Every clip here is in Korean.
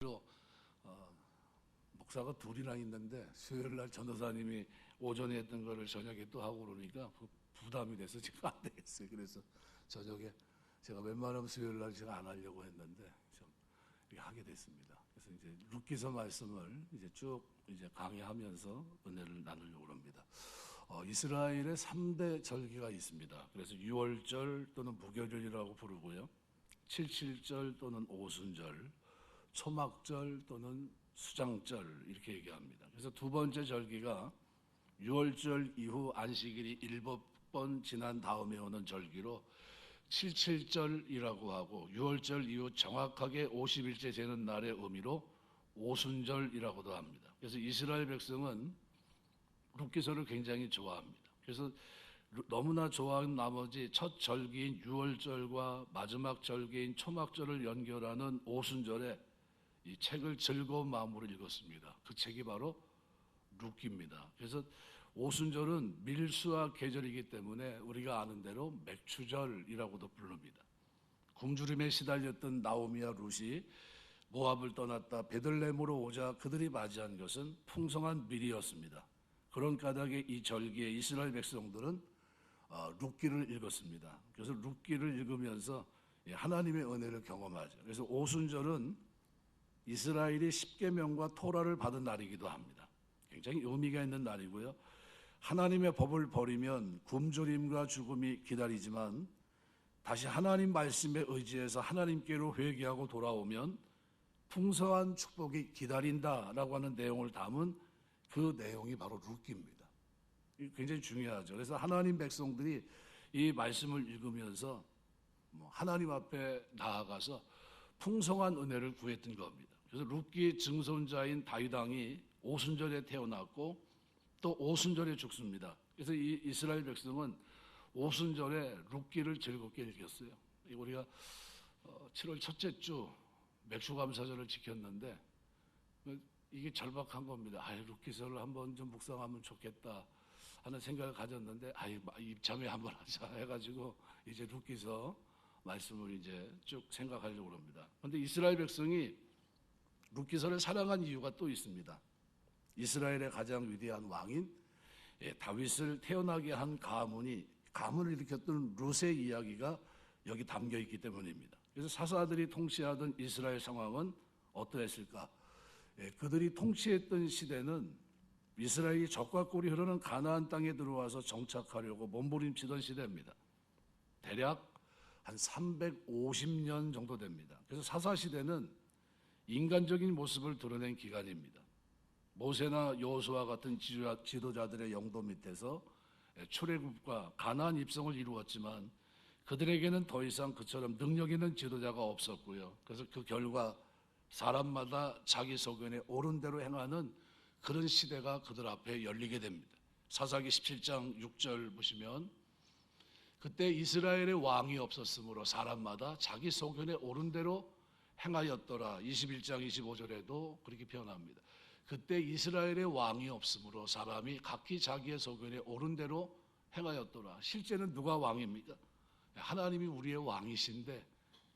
어, 목사가 둘이나 있는데 수요일 날 전도사님이 오전에 했던 거를 저녁에 또 하고 그러니까 부담이 돼서 제가 안 되겠어요. 그래서 저녁에 제가 웬만하면 수요일 날 제가 안 하려고 했는데 좀 이렇게 하게 됐습니다. 그래서 이제 룻기서 말씀을 이제 쭉 이제 강의하면서 은혜를 나누려고 합니다. 이스라엘의 3대 절기가 있습니다. 그래서 유월절 또는 무교절이라고 부르고요. 칠칠절 또는 오순절, 초막절 또는 수장절 이렇게 얘기합니다. 그래서 두 번째 절기가 유월절 이후 안식일이 7번 지난 다음에 오는 절기로 칠칠절이라고 하고, 유월절 이후 정확하게 50일째 되는 날의 의미로 오순절이라고도 합니다. 그래서 이스라엘 백성은 룻기서를 굉장히 좋아합니다. 그래서 너무나 좋아하는 나머지 첫 절기인 유월절과 마지막 절기인 초막절을 연결하는 오순절에 이 책을 즐거운 마음으로 읽었습니다. 그 책이 바로 룻기입니다. 그래서 오순절은 밀수와 계절이기 때문에 우리가 아는 대로 맥추절이라고도 부릅니다. 굶주림에 시달렸던 나오미와 룻이 모압을 떠났다 베들레헴으로 오자 그들이 맞이한 것은 풍성한 밀이었습니다. 그런 까닭에 이 절기에 이스라엘 백성들은 룻기를 읽었습니다. 그래서 룻기를 읽으면서 하나님의 은혜를 경험하죠. 그래서 오순절은 이스라엘이 십계명과 토라를 받은 날이기도 합니다. 굉장히 의미가 있는 날이고요. 하나님의 법을 버리면 굶주림과 죽음이 기다리지만 다시 하나님 말씀에 의지해서 하나님께로 회개하고 돌아오면 풍성한 축복이 기다린다라고 하는 내용을 담은 그 내용이 바로 룻기입니다. 굉장히 중요하죠. 그래서 하나님 백성들이 이 말씀을 읽으면서 하나님 앞에 나아가서 풍성한 은혜를 구했던 겁니다. 그래서 룻기 증손자인 다윗 왕이 오순절에 태어났고 또 오순절에 죽습니다. 그래서 이 이스라엘 백성은 오순절에 룻기를 즐겁게 읽었어요. 우리가 7월 첫째 주 맥주감사절을 지켰는데 이게 절박한 겁니다. 룻기서를 한번 좀 묵상하면 좋겠다 하는 생각을 가졌는데 입참에 한번 하자 해가지고 이제 룻기서 말씀을 이제 쭉 생각하려고 합니다. 그런데 이스라엘 백성이 룻기서를 사랑한 이유가 또 있습니다. 이스라엘의 가장 위대한 왕인 다윗을 태어나게 한 가문을 일으켰던 룻의 이야기가 여기 담겨 있기 때문입니다. 그래서 사사들이 통치하던 이스라엘 상황은 어떠했을까? 그들이 통치했던 시대는 이스라엘이 적과 꿀이 흐르는 가나안 땅에 들어와서 정착하려고 몸부림치던 시대입니다. 대략 한 350년 정도 됩니다. 그래서 사사시대는 인간적인 모습을 드러낸 기간입니다. 모세나 여호수아 같은 지도자들의 영도 밑에서 출애굽과 가나안 입성을 이루었지만 그들에게는 더 이상 그처럼 능력 있는 지도자가 없었고요. 그래서 그 결과 사람마다 자기 소견에 옳은 대로 행하는 그런 시대가 그들 앞에 열리게 됩니다. 사사기 17장 6절 보시면 그때 이스라엘의 왕이 없었으므로 사람마다 자기 소견에 옳은 대로 행하였더라. 21장 25절에도 그렇게 표현합니다. 그때 이스라엘의 왕이 없으므로 사람이 각기 자기의 소견에 옳은 대로 행하였더라. 실제는 누가 왕입니까? 하나님이 우리의 왕이신데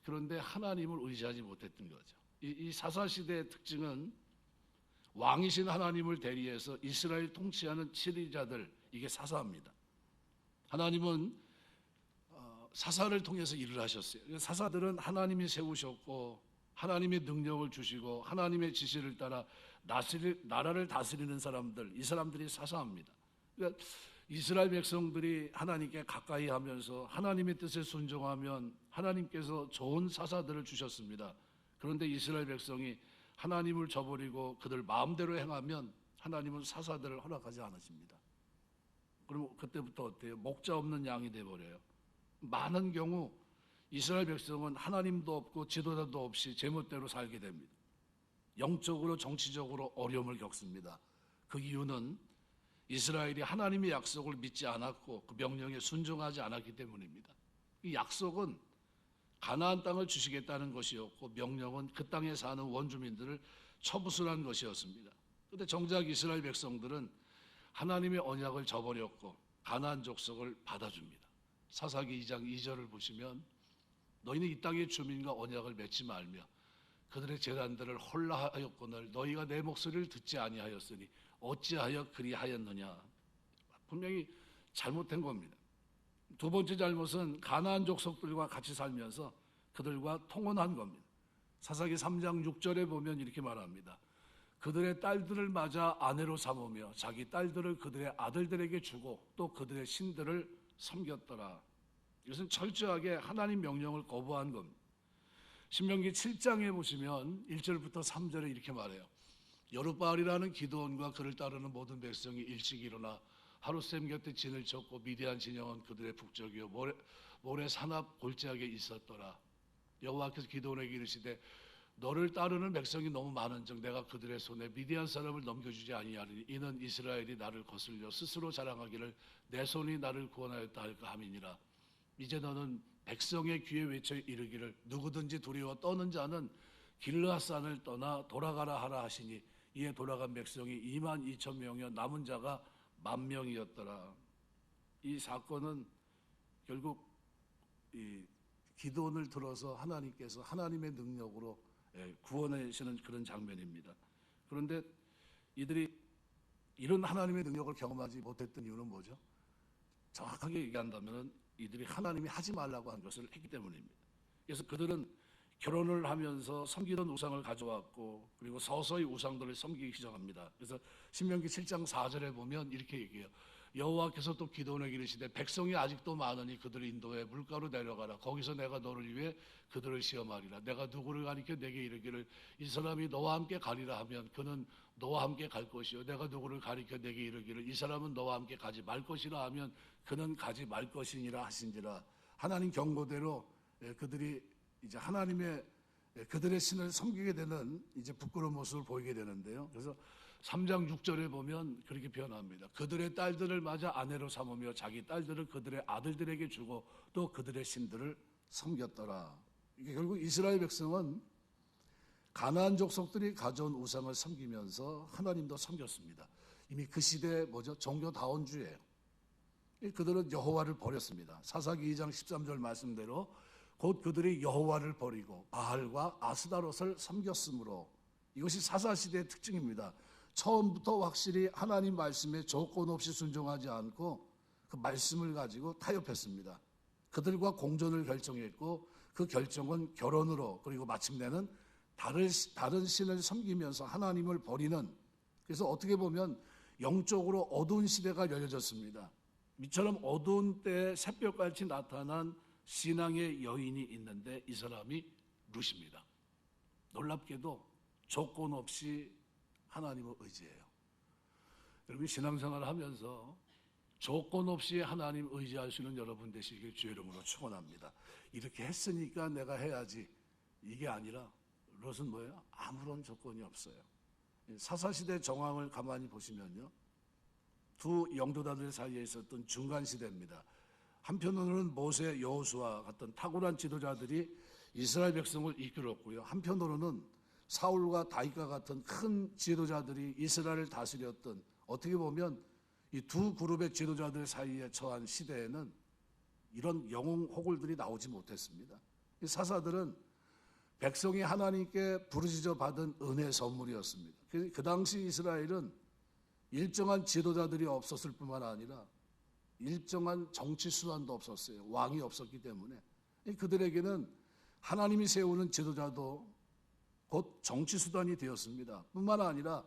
그런데 하나님을 의지하지 못했던 거죠. 이 사사시대의 특징은 왕이신 하나님을 대리해서 이스라엘 통치하는 지도자들, 이게 사사입니다. 하나님은 사사를 통해서 일을 하셨어요. 사사들은 하나님이 세우셨고 하나님의 능력을 주시고 하나님의 지시를 따라 나라를 다스리는 사람들, 이 사람들이 사사입니다. 그러니까 이스라엘 백성들이 하나님께 가까이 하면서 하나님의 뜻에 순종하면 하나님께서 좋은 사사들을 주셨습니다. 그런데 이스라엘 백성이 하나님을 저버리고 그들 마음대로 행하면 하나님은 사사들을 허락하지 않으십니다. 그럼 그때부터 어때요? 목자 없는 양이 돼버려요. 많은 경우 이스라엘 백성은 하나님도 없고 지도자도 없이 제멋대로 살게 됩니다. 영적으로 정치적으로 어려움을 겪습니다. 그 이유는 이스라엘이 하나님의 약속을 믿지 않았고 그 명령에 순종하지 않았기 때문입니다. 이 약속은 가나안 땅을 주시겠다는 것이었고 명령은 그 땅에 사는 원주민들을 처부수한 것이었습니다. 그런데 정작 이스라엘 백성들은 하나님의 언약을 저버렸고 가나안 족속을 받아줍니다. 사사기 2장 2절을 보시면 너희는 이 땅의 주민과 언약을 맺지 말며 그들의 제단들을 헐라하였거늘 너희가 내 목소리를 듣지 아니하였으니 어찌하여 그리하였느냐. 분명히 잘못된 겁니다. 두 번째 잘못은 가나안 족속들과 같이 살면서 그들과 통혼한 겁니다. 사사기 3장 6절에 보면 이렇게 말합니다. 그들의 딸들을 맞아 아내로 삼으며 자기 딸들을 그들의 아들들에게 주고 또 그들의 신들을 섬겼더라. 이것은 철저하게 하나님 명령을 거부한 겁니다. 신명기 7장에 보시면 1절부터 3절에 이렇게 말해요. 여룻바알이라는 기드온과 그를 따르는 모든 백성이 일찍 일어나 하룻샘 곁에 진을 쳤고 미디안 진영은 그들의 북쪽이요 모래 산앞 골짜기에 있었더라. 여호와께서 기드온에게 이르시되 너를 따르는 백성이 너무 많은즉 내가 그들의 손에 미디안 사람을 넘겨주지 아니하리니 이는 이스라엘이 나를 거슬려 스스로 자랑하기를 내 손이 나를 구원하였다 할까 함이니라. 이제 너는 백성의 귀에 외쳐 이르기를 누구든지 두려워 떠는 자는 길르앗산을 떠나 돌아가라 하라 하시니 이에 돌아간 백성이 2만 2천 명이요 남은 자가 10,000명이었더라. 이 사건은 결국 이 기드온을 들어서 하나님께서 하나님의 능력으로 구원하시는 그런 장면입니다. 그런데 이들이 이런 하나님의 능력을 경험하지 못했던 이유는 뭐죠? 정확하게 얘기한다면 이들이 하나님이 하지 말라고 한 것을 했기 때문입니다. 그래서 그들은 결혼을 하면서 섬기던 우상을 가져왔고 그리고 서서히 우상들을 섬기기 시작합니다. 그래서 신명기 7장 4절에 보면 이렇게 얘기해요. 여호와께서 또 기드온에게 이르시되 백성이 아직도 많으니 그들을 인도해 물가로 내려가라. 거기서 내가 너를 위해 그들을 시험하리라. 내가 누구를 가리켜 내게 이르기를 이 사람이 너와 함께 가리라 하면 그는 너와 함께 갈 것이요 내가 누구를 가리켜 내게 이르기를 이 사람은 너와 함께 가지 말 것이라 하면 그는 가지 말 것이니라 하신지라. 하나님 경고대로 그들이 이제 하나님의 그들의 신을 섬기게 되는 이제 부끄러운 모습을 보이게 되는데요. 그래서 3장 6절에 보면 그렇게 표현합니다. 그들의 딸들을 맞아 아내로 삼으며 자기 딸들을 그들의 아들들에게 주고 또 그들의 신들을 섬겼더라. 이게 결국 이스라엘 백성은 가나안 족속들이 가져온 우상을 섬기면서 하나님도 섬겼습니다. 이미 그 시대에 뭐죠? 종교다원주의예요. 그들은 여호와를 버렸습니다. 사사기 2장 13절 말씀대로 곧 그들이 여호와를 버리고 바알과 아스다롯을 섬겼으므로 이것이 사사시대의 특징입니다. 처음부터 확실히 하나님 말씀에 조건 없이 순종하지 않고 그 말씀을 가지고 타협했습니다. 그들과 공존을 결정했고 그 결정은 결혼으로 그리고 마침내는 다른 신을 섬기면서 하나님을 버리는 그래서 어떻게 보면 영적으로 어두운 시대가 열려졌습니다. 이처럼 어두운 때에 새벽같이 나타난 신앙의 여인이 있는데 이 사람이 룻입니다. 놀랍게도 조건 없이 하나님을 의지해요. 여러분 신앙생활을 하면서 조건 없이 하나님 의지할 수 있는 여러분 되시길 주의 이름으로 축원합니다. 이렇게 했으니까 내가 해야지 이게 아니라 롯은 뭐예요? 아무런 조건이 없어요. 사사시대 정황을 가만히 보시면요. 두 영도자들 사이에 있었던 중간 시대입니다. 한편으로는 모세, 여호수아 같은 탁월한 지도자들이 이스라엘 백성을 이끌었고요. 한편으로는 사울과 다윗과 같은 큰 지도자들이 이스라엘을 다스렸던 어떻게 보면 이 두 그룹의 지도자들 사이에 처한 시대에는 이런 영웅 호굴들이 나오지 못했습니다. 이 사사들은 백성이 하나님께 부르짖어 받은 은혜 선물이었습니다. 그 당시 이스라엘은 일정한 지도자들이 없었을 뿐만 아니라 일정한 정치 수단도 없었어요. 왕이 없었기 때문에 그들에게는 하나님이 세우는 지도자도 곧 정치 수단이 되었습니다. 뿐만 아니라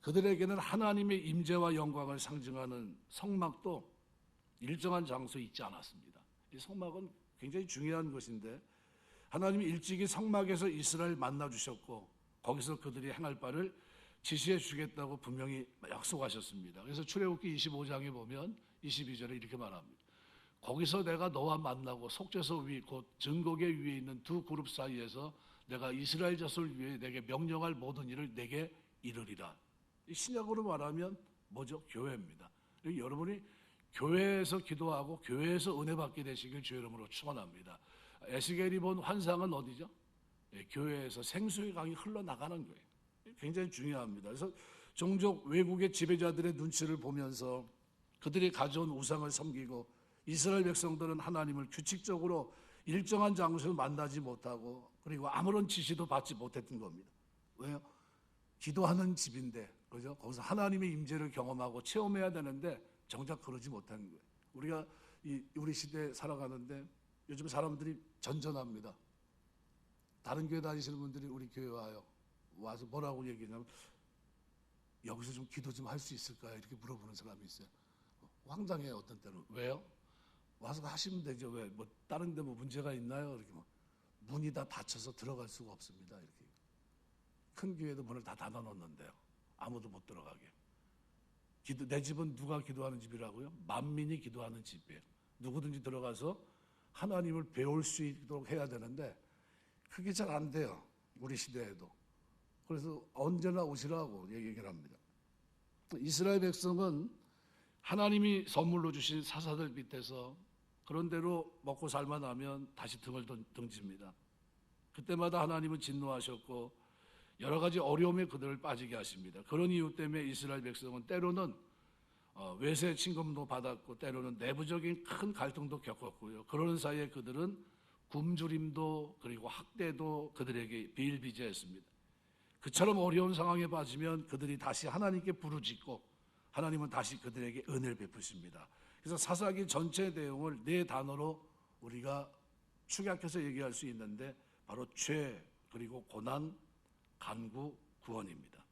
그들에게는 하나님의 임재와 영광을 상징하는 성막도 일정한 장소에 있지 않았습니다. 이 성막은 굉장히 중요한 것인데 하나님이 일찍이 성막에서 이스라엘 만나 주셨고 거기서 그들이 행할 바를 지시해 주겠다고 분명히 약속하셨습니다. 그래서 출애굽기 25장에 보면 22절에 이렇게 말합니다. 거기서 내가 너와 만나고 속죄소 위 곧 증거계 위에 있는 두 그룹 사이에서 내가 이스라엘 자손을 위해 내게 명령할 모든 일을 내게 이르리라. 신약으로 말하면 뭐죠? 교회입니다. 여러분이 교회에서 기도하고 교회에서 은혜 받게 되시길 주의 이름으로 축원합니다. 에스겔이 본 환상은 어디죠? 교회에서 생수의 강이 흘러나가는 거예요. 굉장히 중요합니다. 그래서 종족 외국의 지배자들의 눈치를 보면서 그들이 가져온 우상을 섬기고 이스라엘 백성들은 하나님을 규칙적으로 일정한 장소에서 만나지 못하고 그리고 아무런 지시도 받지 못했던 겁니다. 왜요? 기도하는 집인데, 그죠? 거기서 하나님의 임재를 경험하고 체험해야 되는데 정작 그러지 못하는 거예요. 우리가 우리 시대에 살아가는데 요즘 사람들이 전전합니다. 다른 교회 다니시는 분들이 우리 교회 와서 뭐라고 얘기하냐면, 여기서 좀 기도 좀 할 수 있을까요? 이렇게 물어보는 사람이 있어요. 황당해요, 어떤 때는. 왜요? 와서 하시면 되죠. 왜? 뭐 다른 데 뭐 문제가 있나요? 이렇게 문이 다 닫혀서 들어갈 수가 없습니다. 이렇게. 큰 교회도 문을 다 닫아 놓는데요. 아무도 못 들어가게. 내 집은 누가 기도하는 집이라고요? 만민이 기도하는 집이에요. 누구든지 들어가서 하나님을 배울 수 있도록 해야 되는데 그게 잘 안 돼요. 우리 시대에도. 그래서 언제나 오시라고 얘기를 합니다. 이스라엘 백성은 하나님이 선물로 주신 사사들 밑에서 그런 대로 먹고 살만하면 다시 등을 등집니다. 그때마다 하나님은 진노하셨고 여러 가지 어려움에 그들을 빠지게 하십니다. 그런 이유 때문에 이스라엘 백성은 때로는 외세 침공도 받았고 때로는 내부적인 큰 갈등도 겪었고요. 그러는 사이에 그들은 굶주림도 그리고 학대도 그들에게 비일비재했습니다. 그처럼 어려운 상황에 빠지면 그들이 다시 하나님께 부르짖고 하나님은 다시 그들에게 은혜를 베푸십니다. 그래서 사사기 전체 내용을 네 단어로 우리가 축약해서 얘기할 수 있는데 바로 죄, 그리고 고난, 간구, 구원입니다.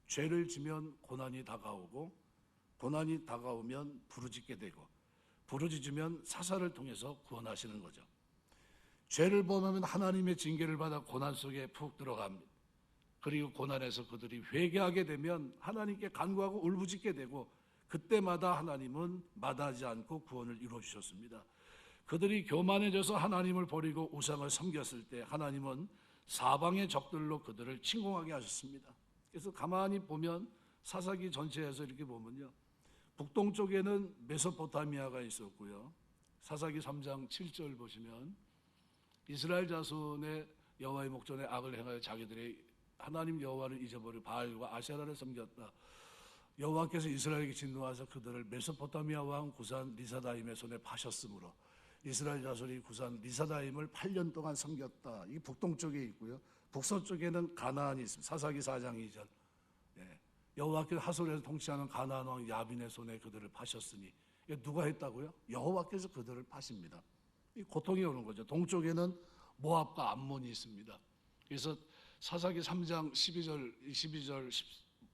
죄를 지면 고난이 다가오고 고난이 다가오면 부르짖게 되고 부르짖으면 사사를 통해서 구원하시는 거죠. 죄를 범하면 하나님의 징계를 받아 고난 속에 푹 들어갑니다. 그리고 고난에서 그들이 회개하게 되면 하나님께 간구하고 울부짖게 되고 그때마다 하나님은 마다하지 않고 구원을 이루어 주셨습니다. 그들이 교만해져서 하나님을 버리고 우상을 섬겼을 때 하나님은 사방의 적들로 그들을 침공하게 하셨습니다. 그래서 가만히 보면 사사기 전체에서 이렇게 보면요, 북동쪽에는 메소포타미아가 있었고요. 사사기 3장 7절 보시면 이스라엘 자손의 여호와의 목전에 악을 행하여 자기들의 하나님 여호와를 잊어버리고 바알과 아세라를 섬겼다. 여호와께서 이스라엘에게 진노하셔서 그들을 메소포타미아 왕 구산 리사다임의 손에 파셨으므로 이스라엘 자손이 구산 리사다임을 8년 동안 섬겼다. 이게 북동쪽에 있고요. 북서쪽에는 가나안이 있습니다. 사사기 4장 2절. 여호와께서 하솔에서 통치하는 가나안 왕 야빈의 손에 그들을 파셨으니 이게 누가 했다고요? 여호와께서 그들을 파십니다. 이 고통이 오는 거죠. 동쪽에는 모압과 암몬이 있습니다. 그래서 사사기 3장 12절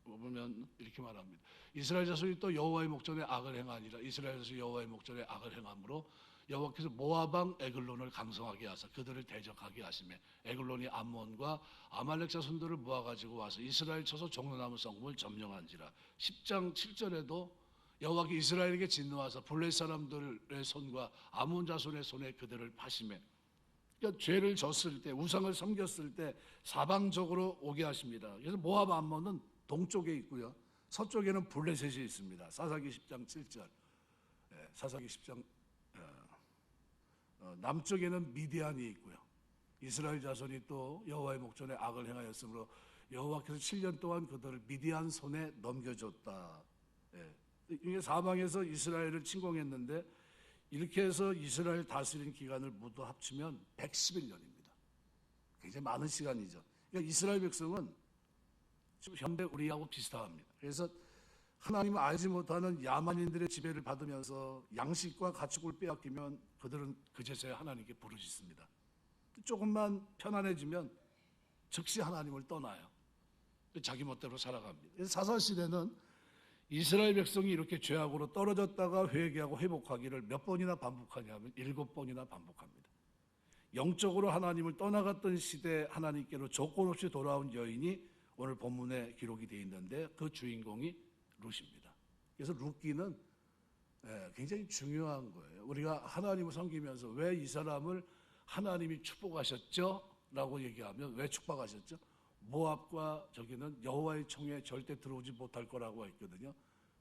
보면 이렇게 말합니다. 이스라엘 자손이 또 여호와의 목전에 악을 행하니라. 이스라엘 자손이 여호와의 목전에 악을 행함으로 여호와께서 모압 왕 에글론을 강성하게 하사 그들을 대적하게 하시매 에글론이 암몬과 아말렉 자손들을 모아가지고 와서 이스라엘 쳐서 종려나무 성읍을 점령한지라. 10장 7절에도 여호와께서 이스라엘에게 진노하사 블레 사람들의 손과 아몬 자손의 손에 그들을 파시매, 그러니까 죄를 졌을 때 우상을 섬겼을 때 사방적으로 오게 하십니다. 그래서 모압 암몬은 동쪽에 있고요. 서쪽에는 블레셋이 있습니다. 사사기 10장 7절. 사사기 10장 남쪽에는 미디안이 있고요. 이스라엘 자손이 또 여호와의 목전에 악을 행하였으므로 여호와께서 7년 동안 그들을 미디안 손에 넘겨줬다. 이게 사방에서 이스라엘을 침공했는데 이렇게 해서 이스라엘 다스린 기간을 모두 합치면 111년입니다. 굉장히 많은 시간이죠. 그러니까 이스라엘 백성은 지금 현대 우리하고 비슷합니다. 그래서 하나님을 알지 못하는 야만인들의 지배를 받으면서 양식과 가축을 빼앗기면 그들은 그제서야 하나님께 부르짖습니다. 조금만 편안해지면 즉시 하나님을 떠나요. 자기 멋대로 살아갑니다. 그래서 사사시대는 이스라엘 백성이 이렇게 죄악으로 떨어졌다가 회개하고 회복하기를 몇 번이나 반복하냐면 7번이나 반복합니다. 영적으로 하나님을 떠나갔던 시대 하나님께로 조건 없이 돌아온 여인이 오늘 본문에 기록이 되어 있는데 그 주인공이 룻입니다. 그래서 룻기는 굉장히 중요한 거예요. 우리가 하나님을 섬기면서 왜 이 사람을 하나님이 축복하셨죠? 라고 얘기하면 왜 축복하셨죠? 모압과 저기는 여호와의 총에 절대 들어오지 못할 거라고 했거든요.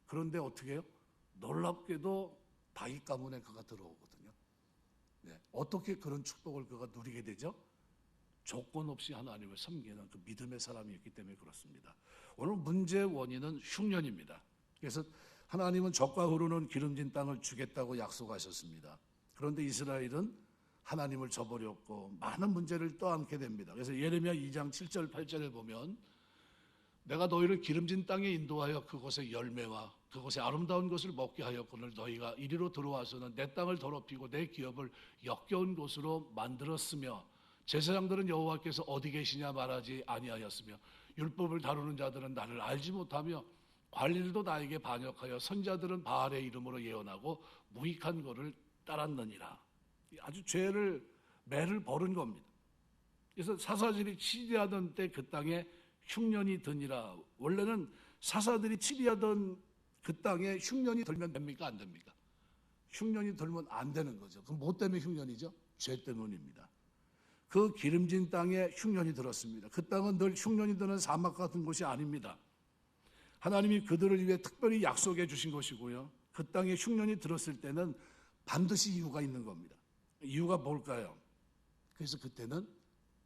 그런데 어떻게 해요? 놀랍게도 다윗 가문에 그가 들어오거든요. 어떻게 그런 축복을 그가 누리게 되죠? 조건 없이 하나님을 섬기는 그 믿음의 사람이었기 때문에 그렇습니다. 오늘 문제의 원인은 흉년입니다. 그래서 하나님은 젖과 흐르는 기름진 땅을 주겠다고 약속하셨습니다. 그런데 이스라엘은 하나님을 저버렸고 많은 문제를 떠안게 됩니다. 그래서 예레미야 2장 7절 8절에 보면 내가 너희를 기름진 땅에 인도하여 그곳의 열매와 그곳의 아름다운 것을 먹게 하였거늘 너희가 이리로 들어와서는 내 땅을 더럽히고 내 기업을 역겨운 곳으로 만들었으며 제사장들은 여호와께서 어디 계시냐 말하지 아니하였으며 율법을 다루는 자들은 나를 알지 못하며 관리들도 나에게 반역하여 선자들은 바알의 이름으로 예언하고 무익한 거를 따랐느니라. 아주 매를 벌은 겁니다. 그래서 사사들이 치리하던 때 그 땅에 흉년이 드니라. 원래는 사사들이 치리하던 그 땅에 흉년이 들면 됩니까? 안 됩니까? 흉년이 들면 안 되는 거죠. 그럼 뭐 때문에 흉년이죠? 죄 때문입니다. 그 기름진 땅에 흉년이 들었습니다. 그 땅은 늘 흉년이 드는 사막 같은 곳이 아닙니다. 하나님이 그들을 위해 특별히 약속해 주신 것이고요. 그 땅에 흉년이 들었을 때는 반드시 이유가 있는 겁니다. 이유가 뭘까요? 그래서 그때는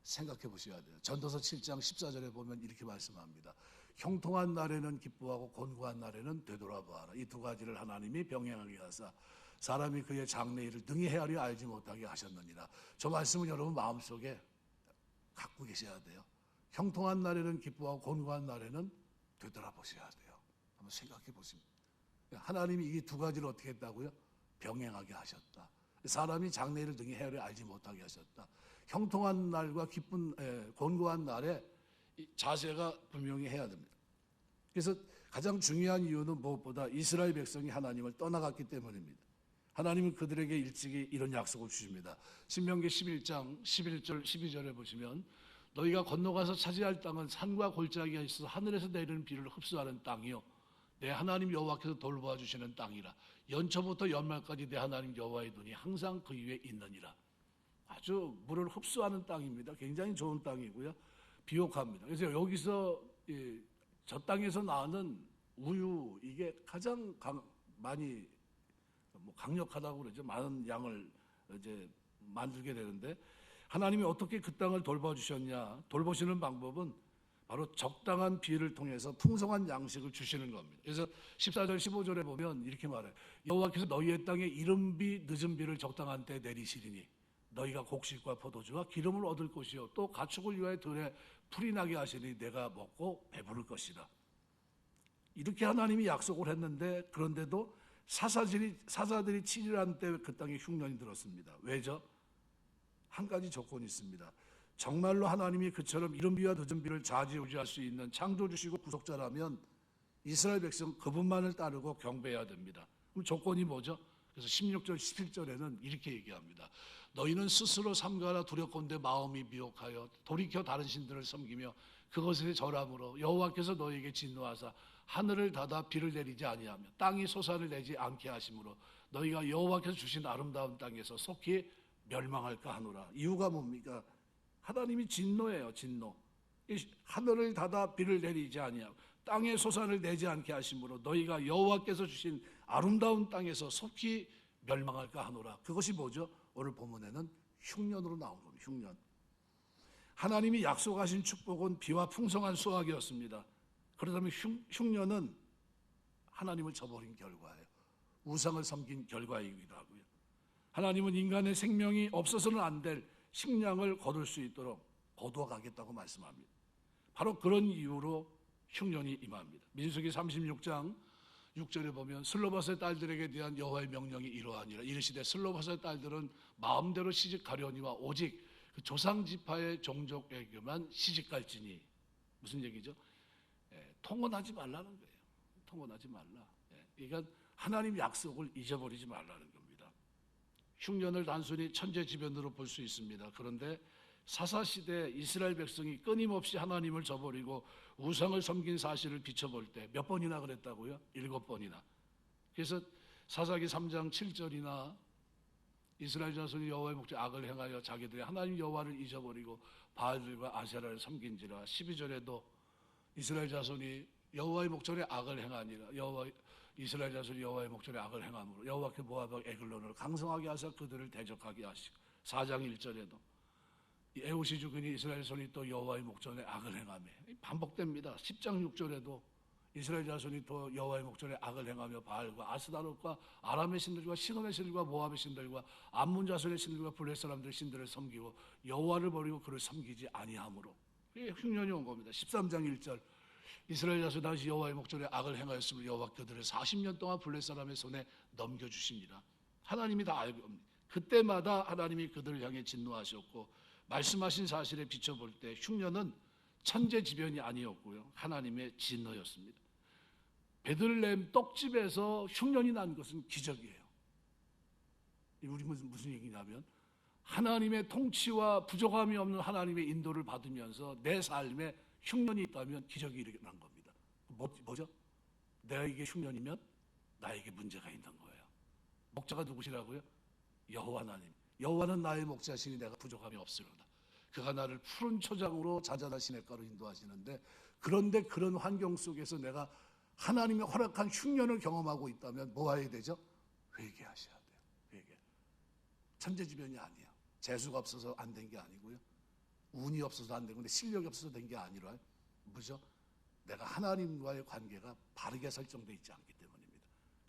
생각해 보셔야 돼요. 전도서 7장 14절에 보면 이렇게 말씀합니다. 형통한 날에는 기뻐하고 곤고한 날에는 되돌아보아라. 이 두 가지를 하나님이 병행하게 하사 사람이 그의 장래일을 능히 헤아려 알지 못하게 하셨느니라. 저 말씀은 여러분 마음속에 갖고 계셔야 돼요. 형통한 날에는 기뻐하고 곤고한 날에는 되돌아보셔야 돼요. 한번 생각해 보십니다. 하나님이 이 두 가지를 어떻게 했다고요? 병행하게 하셨다. 사람이 장래일을 능히 헤아려 알지 못하게 하셨다. 형통한 날과 곤고한 날에 자세가 분명히 해야 됩니다. 그래서 가장 중요한 이유는 무엇보다 이스라엘 백성이 하나님을 떠나갔기 때문입니다. 하나님은 그들에게 일찍이 이런 약속을 주십니다. 신명기 11장 11절 12절에 보시면 너희가 건너가서 차지할 땅은 산과 골짜기가 있어서 하늘에서 내리는 비를 흡수하는 땅이요 내 하나님 여호와께서 돌보아 주시는 땅이라. 연초부터 연말까지 내 하나님 여호와의 눈이 항상 그 위에 있느니라. 아주 물을 흡수하는 땅입니다. 굉장히 좋은 땅이고요. 비옥합니다. 그래서 여기서 저 땅에서 나는 우유 이게 가장 많이 강력하다고 그러죠. 많은 양을 이제 만들게 되는데 하나님이 어떻게 그 땅을 돌봐주셨냐? 돌보시는 방법은 바로 적당한 비를 통해서 풍성한 양식을 주시는 겁니다. 그래서 14절 15절에 보면 이렇게 말해요. 여호와께서 너희의 땅에 이른비 늦은 비를 적당한 때 내리시리니 너희가 곡식과 포도주와 기름을 얻을 것이요 또 가축을 위하여 들에 풀이 나게 하시니 내가 먹고 배부를 것이라. 이렇게 하나님이 약속을 했는데 그런데도 사사들이 7일한 때 그 땅에 흉년이 들었습니다. 왜죠? 한 가지 조건이 있습니다. 정말로 하나님이 그처럼 이른비와 늦은비를 좌지우지할 수 있는 창조주시고 구속자라면 이스라엘 백성 그분만을 따르고 경배해야 됩니다. 그럼 조건이 뭐죠? 그래서 16절 17절에는 이렇게 얘기합니다. 너희는 스스로 삼가라 두렵건대 마음이 미혹하여 돌이켜 다른 신들을 섬기며 그것에 절함으로 여호와께서 너희에게 진노하사 하늘을 닫아 비를 내리지 아니하며 땅이 소산을 내지 않게 하심으로 너희가 여호와께서 주신 아름다운 땅에서 속히 멸망할까 하노라. 이유가 뭡니까? 하나님이 진노예요. 진노. 하늘을 닫아 비를 내리지 아니하고 땅에 소산을 내지 않게 하심으로 너희가 여호와께서 주신 아름다운 땅에서 속히 멸망할까 하노라. 그것이 뭐죠? 오늘 본문에는 흉년으로 나온 겁니다. 흉년. 하나님이 약속하신 축복은 비와 풍성한 수확이었습니다. 그렇다면 흉년은 하나님을 저버린 결과예요. 우상을 섬긴 결과이기도 하고요. 하나님은 인간의 생명이 없어서는 안 될 식량을 거둘 수 있도록 거두어가겠다고 말씀합니다. 바로 그런 이유로 흉년이 임합니다. 민수기 36장 6절에 보면 슬로바스의 딸들에게 대한 여호와의 명령이 이러하니라. 이르시되 슬로바스의 딸들은 마음대로 시집가려니와 오직 그 조상 지파의 종족에게만 시집갈지니. 무슨 얘기죠? 통혼하지 말라는 거예요. 통혼하지 말라. 그러니까 하나님 약속을 잊어버리지 말라는 겁니다. 흉년을 단순히 천재지변으로 볼 수 있습니다. 그런데 사사시대 이스라엘 백성이 끊임없이 하나님을 저버리고 우상을 섬긴 사실을 비춰볼 때 몇 번이나 그랬다고요? 7번이나. 그래서 사사기 3장 7절이나 이스라엘 자손이 여호와의 목전에 악을 행하여 자기들이 하나님 여호와를 잊어버리고 바알들과 아세라를 섬긴지라. 12절에도 이스라엘 자손이 여호와의 목전에 악을 행하니라. 이스라엘 자손이 여호와의 목전에 악을 행함으로 여호와께 모압과 에글론을 강성하게 하사 그들을 대적하게 하시고 4장 1절에도 에우시 주군이 이스라엘 손이 또 여호와의 목전에 악을 행하며 반복됩니다. 10장 6절에도 이스라엘 자손이 또 여호와의 목전에 악을 행하며 바알과 아스다롯과 아람의 신들과 시돈의 신들과 모압의 신들과 암몬 자손의 신들과 블레 사람들의 신들을 섬기고 여호와를 버리고 그를 섬기지 아니하므로, 이게 흉년이 온 겁니다. 13장 1절 이스라엘 자손 다시 여호와의 목전에 악을 행하였으므로 여호와 그들을 40년 동안 블레 사람의 손에 넘겨주십니다. 하나님이 다 알고 그때마다 하나님이 그들을 향해 진노하셨고 말씀하신 사실에 비춰볼 때 흉년은 천재지변이 아니었고요, 하나님의 진노였습니다. 베들레헴 떡집에서 흉년이 난 것은 기적이에요. 우리 무슨 얘기냐면 하나님의 통치와 부족함이 없는 하나님의 인도를 받으면서 내 삶에 흉년이 있다면 기적이 일어난 겁니다. 뭐죠? 내게 흉년이면 나에게 문제가 있는 거예요. 목자가 누구시라고요? 여호와 하나님. 여호와는 나의 목자시니 내가 부족함이 없으리로다. 그가 나를 푸른 초장으로 자자나 시냇가로 인도하시는데, 그런데 그런 환경 속에서 내가 하나님의 허락한 흉년을 경험하고 있다면 뭐 해야 되죠? 회개하셔야 돼요. 회개. 천재지변이 아니에요. 재수가 없어서 안 된 게 아니고요, 운이 없어서 안 된 건데 실력이 없어서 된 게 아니라 뭐죠? 내가 하나님과의 관계가 바르게 설정되어 있지 않기 때문입니다.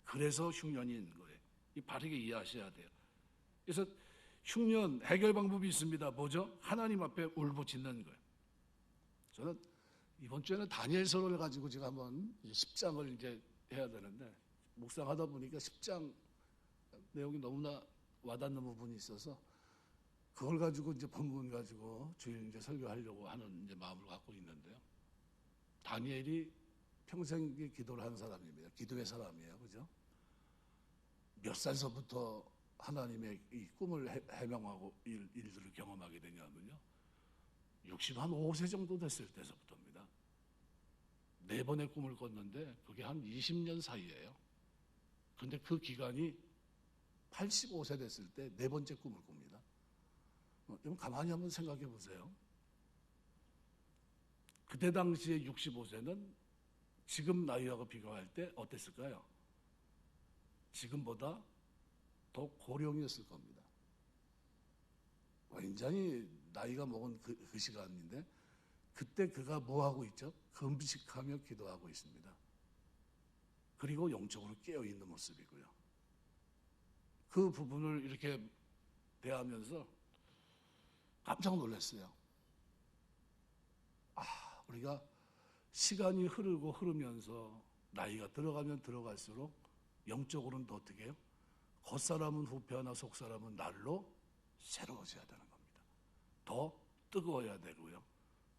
그래서 흉년이 있는 거예요. 이 바르게 이해하셔야 돼요. 그래서 흉년 해결 방법이 있습니다. 뭐죠? 하나님 앞에 울부짖는 거예요. 저는 이번 주에는 다니엘서를 가지고 제가 한번 10장을 이제 해야 되는데, 묵상하다 보니까 10장 내용이 너무나 와닿는 부분이 있어서 그걸 가지고 이제 본문 가지고 주일 이제 설교하려고 하는 이제 마음을 갖고 있는데요. 다니엘이 평생 기도를 한 사람입니다. 기도의 사람이에요, 그죠? 몇 살서부터 하나님의 이 꿈을 해명하고 일들을 경험하게 되냐면요, 65세 정도 됐을 때서부터입니다. 4번의 꿈을 꿨는데 그게 한 20년 사이예요. 근데 그 기간이 85세 됐을 때 4번째 꿈을 꿉니다. 여러분 가만히 한번 생각해 보세요. 그때 당시에 65세는 지금 나이하고 비교할 때 어땠을까요? 지금보다 더 고령이었을 겁니다. 굉장히 나이가 먹은 그 시간인데, 그때 그가 뭐 하고 있죠? 금식하며 기도하고 있습니다. 그리고 영적으로 깨어있는 모습이고요. 그 부분을 이렇게 대하면서 깜짝 놀랐어요. 우리가 시간이 흐르고 흐르면서 나이가 들어가면 들어갈수록 영적으로는 더 어떻게 해요? 겉사람은 후패하나 속사람은 날로 새로워져야 되는 겁니다. 더 뜨거워야 되고요,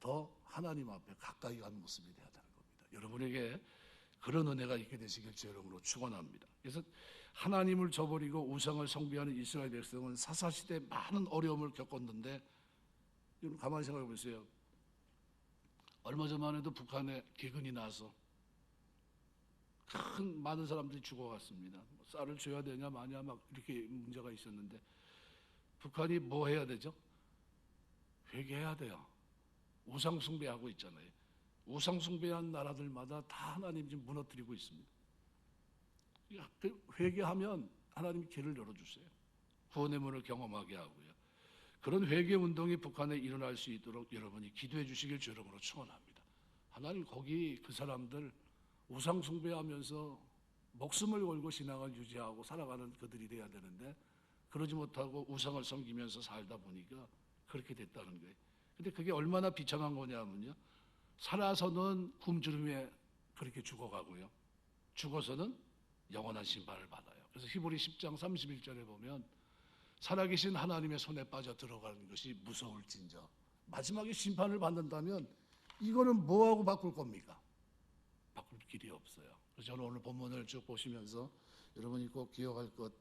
더 하나님 앞에 가까이 가는 모습이 돼야 되는 겁니다. 여러분에게 그런 은혜가 있게 되시길 주 이름으로 축원합니다. 그래서 하나님을 저버리고 우상을 숭배하는 이스라엘 백성은 사사시대에 많은 어려움을 겪었는데, 여러분 가만히 생각해 보세요. 얼마 전만 해도 북한에 기근이 나서 많은 사람들이 죽어갔습니다. 쌀을 줘야 되냐 마냐 막 이렇게 문제가 있었는데, 북한이 뭐 해야 되죠? 회개해야 돼요. 우상 숭배하고 있잖아요. 우상 숭배한 나라들마다 다 하나님 지금 무너뜨리고 있습니다. 회개하면 하나님이 길을 열어주세요. 구원의 문을 경험하게 하고요. 그런 회개 운동이 북한에 일어날 수 있도록 여러분이 기도해 주시길 주 이름으로 축원합니다. 하나님 거기 그 사람들 우상 숭배하면서 목숨을 걸고 신앙을 유지하고 살아가는 그들이 돼야 되는데, 그러지 못하고 우상을 섬기면서 살다 보니까 그렇게 됐다는 거예요. 근데 그게 얼마나 비참한 거냐면요, 살아서는 굶주림에 그렇게 죽어가고요, 죽어서는 영원한 심판을 받아요. 그래서 히브리 10장 31절에 보면 살아계신 하나님의 손에 빠져 들어가는 것이 무서울진저, 마지막에 심판을 받는다면 이거는 뭐하고 바꿀 겁니까? 바꿀 길이 없어요. 그래서 저는 오늘 본문을 쭉 보시면서 여러분이 꼭 기억할 것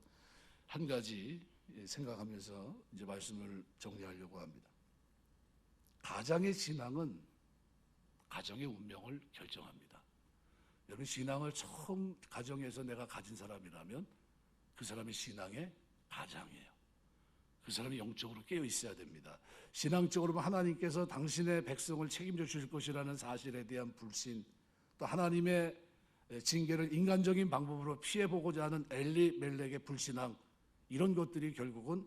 한 가지 생각하면서 이제 말씀을 정리하려고 합니다. 가장의 신앙은 가정의 운명을 결정합니다. 여러분 신앙을 처음 가정에서 내가 가진 사람이라면 그 사람의 신앙의 가장이에요. 그 사람이 영적으로 깨어 있어야 됩니다. 신앙적으로 하나님께서 당신의 백성을 책임져 주실 것이라는 사실에 대한 불신, 또 하나님의 징계를 인간적인 방법으로 피해보고자 하는 엘리멜렉의 불신앙, 이런 것들이 결국은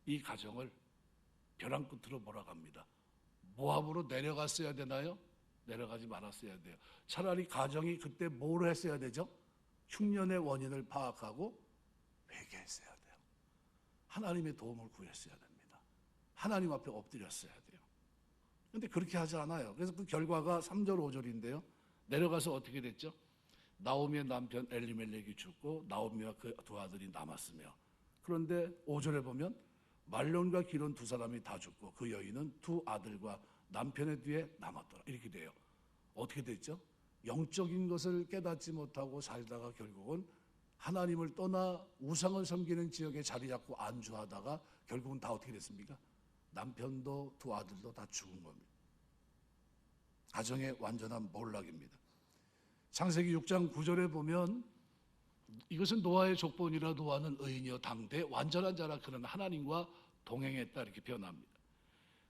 이 가정을 벼랑 끝으로 몰아갑니다. 모압으로 내려갔어야 되나요? 내려가지 말았어야 돼요. 차라리 가정이 그때 뭘 했어야 되죠? 흉년의 원인을 파악하고 회개했어야 돼요. 하나님의 도움을 구했어야 됩니다. 하나님 앞에 엎드렸어야 돼요. 그런데 그렇게 하지 않아요. 그래서 그 결과가 3절 5절인데요. 내려가서 어떻게 됐죠? 나오미의 남편 엘리멜렉이 죽고 나오미와 그 두 아들이 남았으며, 그런데 5절에 보면 말론과 기론 두 사람이 다 죽고 그 여인은 두 아들과 남편의 뒤에 남았더라. 이렇게 돼요. 어떻게 됐죠? 영적인 것을 깨닫지 못하고 살다가 결국은 하나님을 떠나 우상을 섬기는 지역에 자리 잡고 안주하다가 결국은 다 어떻게 됐습니까? 남편도 두 아들도 다 죽은 겁니다. 가정의 완전한 몰락입니다. 창세기 6장 9절에 보면 이것은 노아의 족본이라 노아는 의인이요 당대 완전한 자라 그는 하나님과 동행했다 이렇게 표현합니다.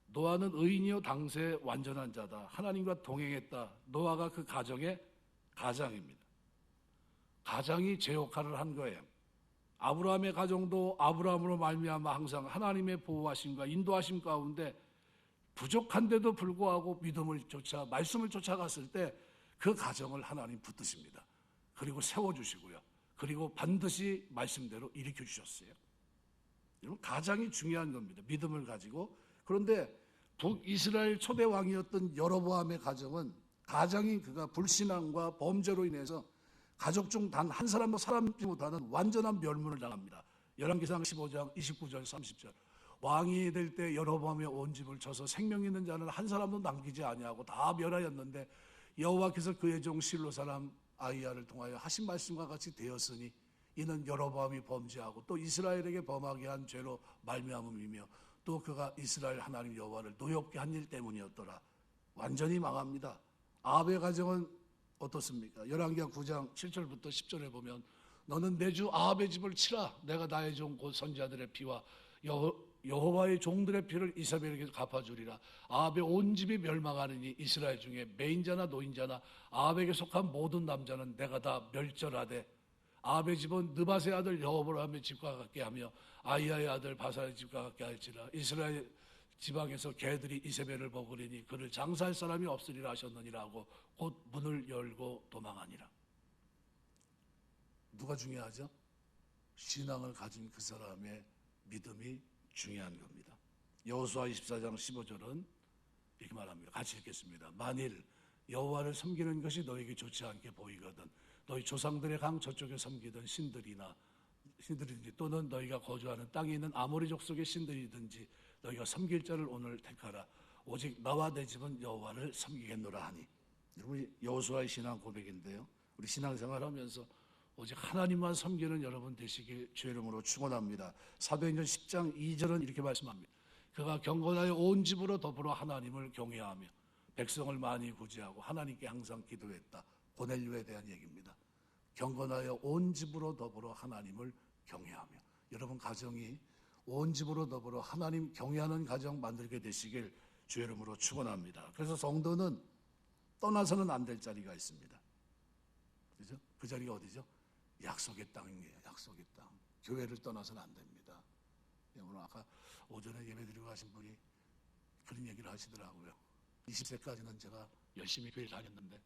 노아는 의인이요 당세 완전한 자다. 하나님과 동행했다. 노아가 그 가정의 가장입니다. 가장이 제 역할을 한 거예요. 아브라함의 가정도 아브라함으로 말미암아 항상 하나님의 보호하심과 인도하심 가운데 부족한데도 불구하고 믿음을 쫓아 말씀을 쫓아갔을 때 그 가정을 하나님 붙드십니다. 그리고 세워주시고요. 그리고 반드시 말씀대로 일으켜 주셨어요. 여러분, 가장이 중요한 겁니다. 믿음을 가지고. 그런데 북이스라엘 초대 왕이었던 여로보암의 가정은 가장이 그가 불신앙과 범죄로 인해서 가족 중 단 한 사람도 살아남지 못하는 완전한 멸문을 당합니다. 열왕기상 15장 29절 30절. 왕이 될 때 여로보암의 온 집을 쳐서 생명 있는 자는 한 사람도 남기지 아니하고 다 멸하였는데 여호와께서 그의 종 실로 사람 아히야를 통하여 하신 말씀과 같이 되었으니 이는 여로보암이 범죄하고 또 이스라엘에게 범하게 한 죄로 말미암음이며 또 그가 이스라엘 하나님 여호와를 노엽게 한 일 때문이었더라. 완전히 망합니다. 아합의 가정은 어떻습니까? 열왕기하 9장 7절부터 10절에 보면 너는 내 주 아합의 집을 치라. 내가 나의 종 곧 선지자들의 피와 여호와의 종들의 피를 이사벨에게 갚아주리라. 아합의 온 집이 멸망하느니 이스라엘 중에 매인자나 노인자나 아합에게 속한 모든 남자는 내가 다 멸절하되 아합의 집은 느밧의 아들 여호보람의 집과 같게 하며 아히야의 아들 바사의 집과 같게 할지라. 이스라엘 지방에서 개들이 이세벨을 먹으리니 그를 장사할 사람이 없으리라 하셨느니라 하고 곧 문을 열고 도망하니라. 누가 중요하죠? 신앙을 가진 그 사람의 믿음이 중요한 겁니다. 여호수아 24장 15절은 이렇게 말합니다. 같이 읽겠습니다. 만일 여호와를 섬기는 것이 너에게 좋지 않게 보이거든 너희 조상들의 강 저쪽에 섬기던 신들이든지 또는 너희가 거주하는 땅에 있는 아모리 족속의 신들이든지 너희가 섬길 자를 오늘 택하라. 오직 나와 내 집은 여호와를 섬기겠노라 하니. 여러분, 여호수아의 신앙 고백인데요. 우리 신앙생활하면서 오직 하나님만 섬기는 여러분 되시길 주의 이름으로 축원합니다. 사도행전 10장 2절은 이렇게 말씀합니다. 그가 경건하여 온 집으로 더불어 하나님을 경외하며 백성을 많이 구제하고 하나님께 항상 기도했다. 고넬료에 대한 얘기입니다. 경건하여 온 집으로 더불어 하나님을 경외하며. 여러분 가정이 온 집으로 더불어 하나님 경외하는 가정 만들게 되시길 주의 이름으로 축원합니다. 그래서 성도는 떠나서는 안 될 자리가 있습니다. 그죠? 그 자리가 어디죠? 약속의 땅이에요. 약속의 땅. 교회를 떠나서는 안 됩니다. 오늘 아까 오전에 예배드리고 가신 분이 그런 얘기를 하시더라고요. 20세까지는 제가 열심히 교회 다녔는데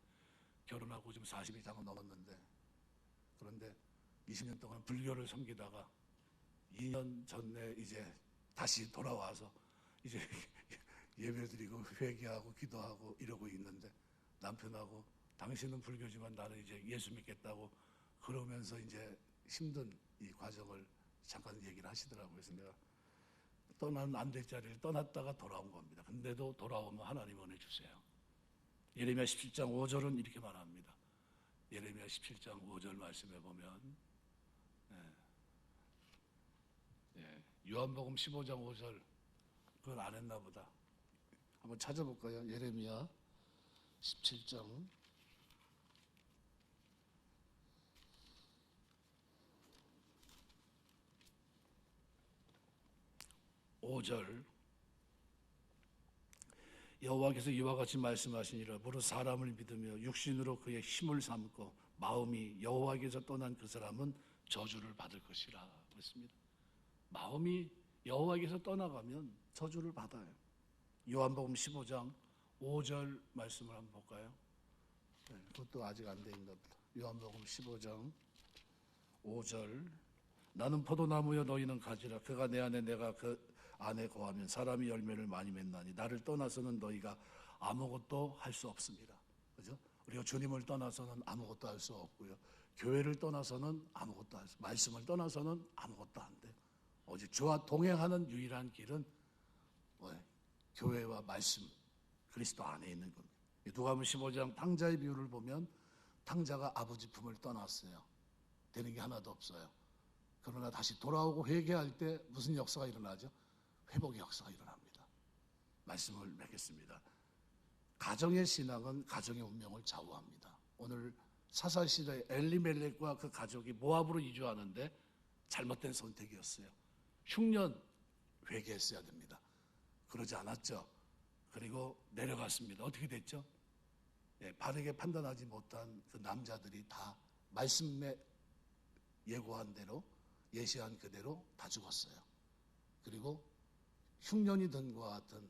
결혼하고 지금 40이 다 넘었는데 그런데 20년 동안 불교를 섬기다가 2년 전에 이제 다시 돌아와서 이제 예배드리고 회개하고 기도하고 이러고 있는데 남편하고 당신은 불교지만 나는 이제 예수 믿겠다고 그러면서 이제 힘든 이 과정을 잠깐 얘기를 하시더라고요. 그래서 내가 떠나는 안 될 자리를 떠났다가 돌아온 겁니다. 근데도 돌아오면 하나님 은혜 주세요. 예레미야 17장 5절은 이렇게 말합니다. 예레미야 17장 5절 말씀에 보면 요한복음 15장 5절 그건 안 했나 보다. 한번 찾아볼까요? 예레미야 17장 5절 여호와께서 이와 같이 말씀하시니라. 무릇 사람을 믿으며 육신으로 그의 힘을 삼고 마음이 여호와께서 떠난 그 사람은 저주를 받을 것이라 그랬습니다. 마음이 여호와께서 떠나가면 저주를 받아요. 요한복음 15장 5절 말씀을 한번 볼까요? 네, 그것도 아직 안 돼 있는 것 같다. 요한복음 15장 5절. 나는 포도나무여 너희는 가지라. 그가 내 안에 내가 그 안에 거하면 사람이 열매를 많이 맺나니 나를 떠나서는 너희가 아무것도 할 수 없습니다. 그죠? 우리가 주님을 떠나서는 아무것도 할 수 없고요. 교회를 떠나서는 아무것도 할 수, 말씀을 떠나서는 아무것도 안 돼요. 오직 주와 동행하는 유일한 길은 뭐예요? 교회와 말씀, 그리스도 안에 있는 겁니다. 누가복음 15장 탕자의 비유를 보면 탕자가 아버지 품을 떠났어요. 되는 게 하나도 없어요. 그러나 다시 돌아오고 회개할 때 무슨 역사가 일어나죠? 회복의 역사가 일어납니다. 말씀을 맺겠습니다. 가정의 신앙은 가정의 운명을 좌우합니다. 오늘 사사시대에 엘리멜렉과 그 가족이 모압으로 이주하는데 잘못된 선택이었어요. 흉년 회개했어야 됩니다. 그러지 않았죠. 그리고 내려갔습니다. 어떻게 됐죠? 바르게 판단하지 못한 그 남자들이 다 말씀에 예고한 대로, 예시한 그대로 다 죽었어요. 그리고 흉년이 든과 같은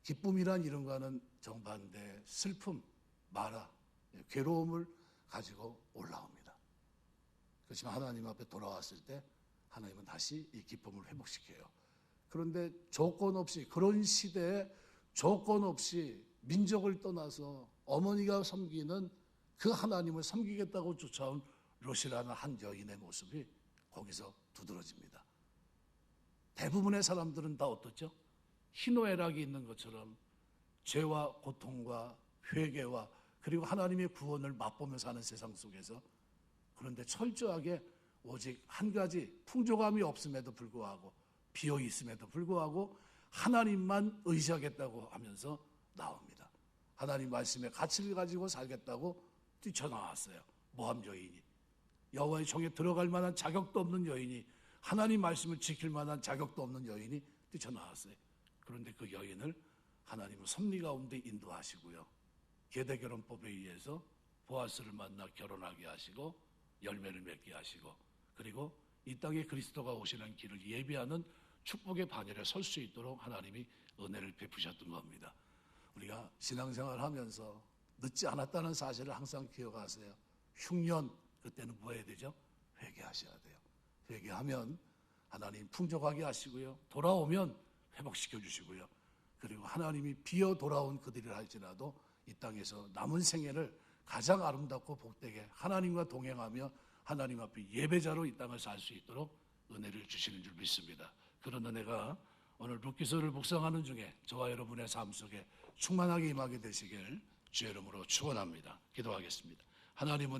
기쁨이란 이런 거는 정반대 슬픔, 마라, 괴로움을 가지고 올라옵니다. 그렇지만 하나님 앞에 돌아왔을 때 하나님은 다시 이 기쁨을 회복시켜요. 그런데 조건 없이, 그런 시대에 조건 없이 민족을 떠나서 어머니가 섬기는 그 하나님을 섬기겠다고 쫓아온 롯이라는 한 여인의 모습이 거기서 두드러집니다. 대부분의 사람들은 다 어떻죠? 희노애락이 있는 것처럼 죄와 고통과 회개와 그리고 하나님의 구원을 맛보며 사는 세상 속에서, 그런데 철저하게 오직 한 가지 풍족함이 없음에도 불구하고 비어 있음에도 불구하고 하나님만 의지하겠다고 하면서 나옵니다. 하나님 말씀의 가치를 가지고 살겠다고 뛰쳐나왔어요. 모함 여인이, 여호와의 종에 들어갈 만한 자격도 없는 여인이, 하나님 말씀을 지킬 만한 자격도 없는 여인이 뛰쳐나왔어요. 그런데 그 여인을 하나님은 섭리 가운데 인도하시고요, 계대결혼법에 의해서 보아스를 만나 결혼하게 하시고 열매를 맺게 하시고, 그리고 이 땅에 그리스도가 오시는 길을 예비하는 축복의 반열에 설 수 있도록 하나님이 은혜를 베푸셨던 겁니다. 우리가 신앙생활을 하면서 늦지 않았다는 사실을 항상 기억하세요. 흉년, 그때는 뭐 해야 되죠? 회개하셔야 돼요. 회개하면 하나님 풍족하게 하시고요, 돌아오면 회복시켜 주시고요, 그리고 하나님이 비어 돌아온 그들이라 할지라도 이 땅에서 남은 생애를 가장 아름답고 복되게 하나님과 동행하며 하나님 앞에 예배자로 이 땅을 살 수 있도록 은혜를 주시는 줄 믿습니다. 그런 은혜가 오늘 룻기서를 묵상하는 중에 저와 여러분의 삶 속에 충만하게 임하게 되시길 주의 이름으로 축원합니다. 기도하겠습니다. 하나님 은혜